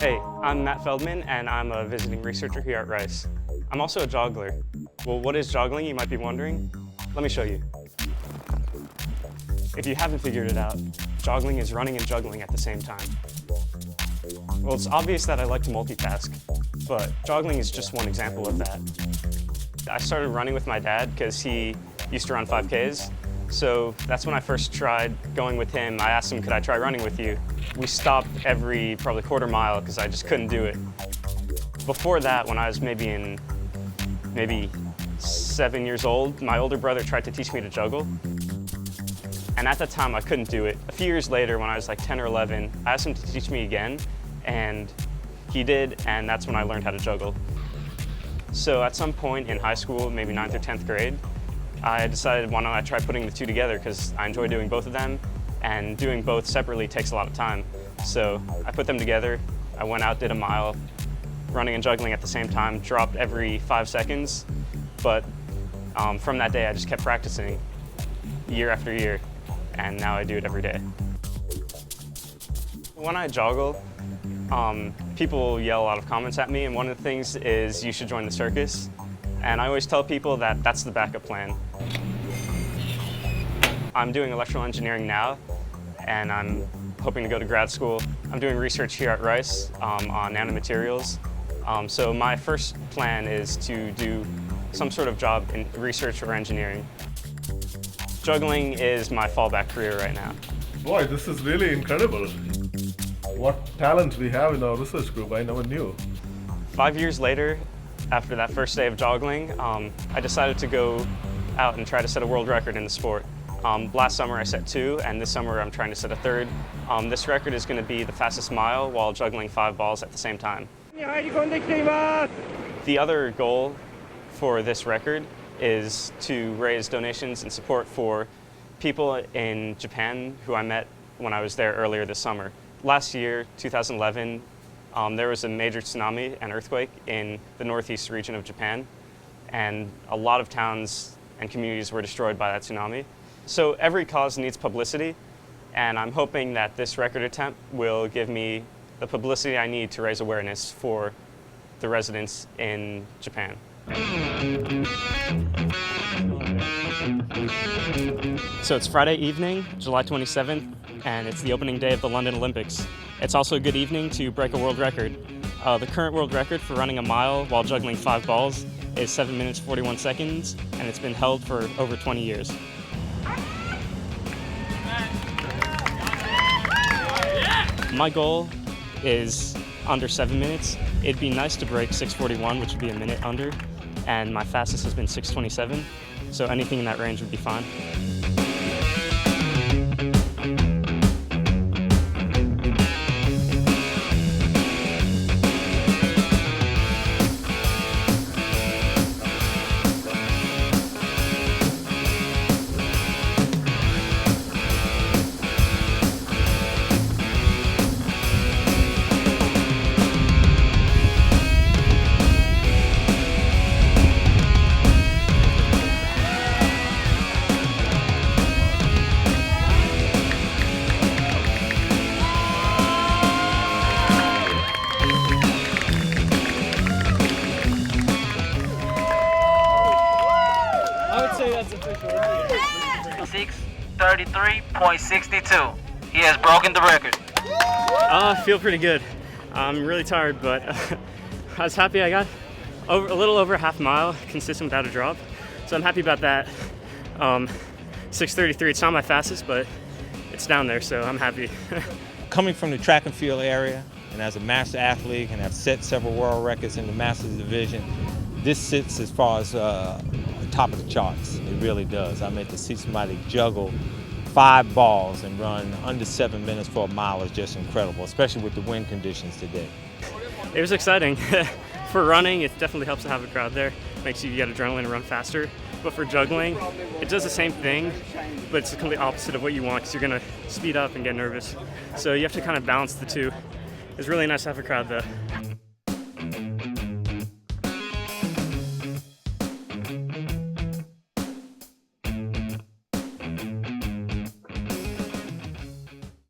Hey, I'm Matt Feldman, and I'm a visiting researcher here at Rice. I'm also a joggler. Well, what is joggling, you might be wondering? Let me show you. If you haven't figured it out, joggling is running and juggling at the same time. Well, it's obvious that I like to multitask, but joggling is just one example of that. I started running with my dad because he used to run 5Ks, so that's when I first tried going with him. I asked him, could I try running with you? We stopped every probably quarter mile because I just couldn't do it. Before that, when I was maybe 7 years old, my older brother tried to teach me to juggle. And at that time, I couldn't do it. A few years later, when I was like 10 or 11, I asked him to teach me again, and he did, and that's when I learned how to juggle. So at some point in high school, maybe 9th or 10th grade, I decided why not I try putting the two together, because I enjoy doing both of them, and doing both separately takes a lot of time. So I put them together. I went out, did a mile, running and juggling at the same time, dropped every 5 seconds, but from that day I just kept practicing year after year, and now I do it every day. When I joggle, people yell a lot of comments at me, and one of the things is you should join the circus. And I always tell people that that's the backup plan. I'm doing electrical engineering now, and I'm hoping to go to grad school. I'm doing research here at Rice on nanomaterials. So my first plan is to do some sort of job in research or engineering. Juggling is my fallback career right now. Boy, this is really incredible. What talent we have in our research group, I never knew. 5 years later, after that first day of joggling, I decided to go out and try to set a world record in the sport. Last summer I set 2, and this summer I'm trying to set a 3rd. This record is going to be the fastest mile while juggling 5 balls at the same time. The other goal for this record is to raise donations and support for people in Japan who I met when I was there earlier this summer. Last year, 2011, there was a major tsunami and earthquake in the northeast region of Japan, and a lot of towns and communities were destroyed by that tsunami. So every cause needs publicity, and I'm hoping that this record attempt will give me the publicity I need to raise awareness for the residents in Japan. So it's Friday evening, July 27th, and it's the opening day of the London Olympics. It's also a good evening to break a world record. The current world record for running a mile while juggling 5 balls is 7 minutes 41 seconds, and it's been held for over 20 years. My goal is under 7 minutes. It'd be nice to break 6:41, which would be a minute under, and my fastest has been 6:27, so anything in that range would be fine. That's official, right? 6:33.62. He has broken the record. I feel pretty good. I'm really tired, but I was happy I got a little over a half mile consistent without a drop. So I'm happy about that. 6:33, it's not my fastest, but it's down there, so I'm happy. Coming from the track and field area, and as a master athlete, and I've set several world records in the Masters division, this sits as far as top of the charts. It really does. I mean, to see somebody juggle 5 balls and run under 7 minutes for a mile is just incredible, especially with the wind conditions today. It was exciting. For running, it definitely helps to have a crowd there. Makes you get adrenaline and run faster. But for juggling, it does the same thing, but it's the complete opposite of what you want because you're going to speed up and get nervous. So you have to kind of balance the two. It's really nice to have a crowd though.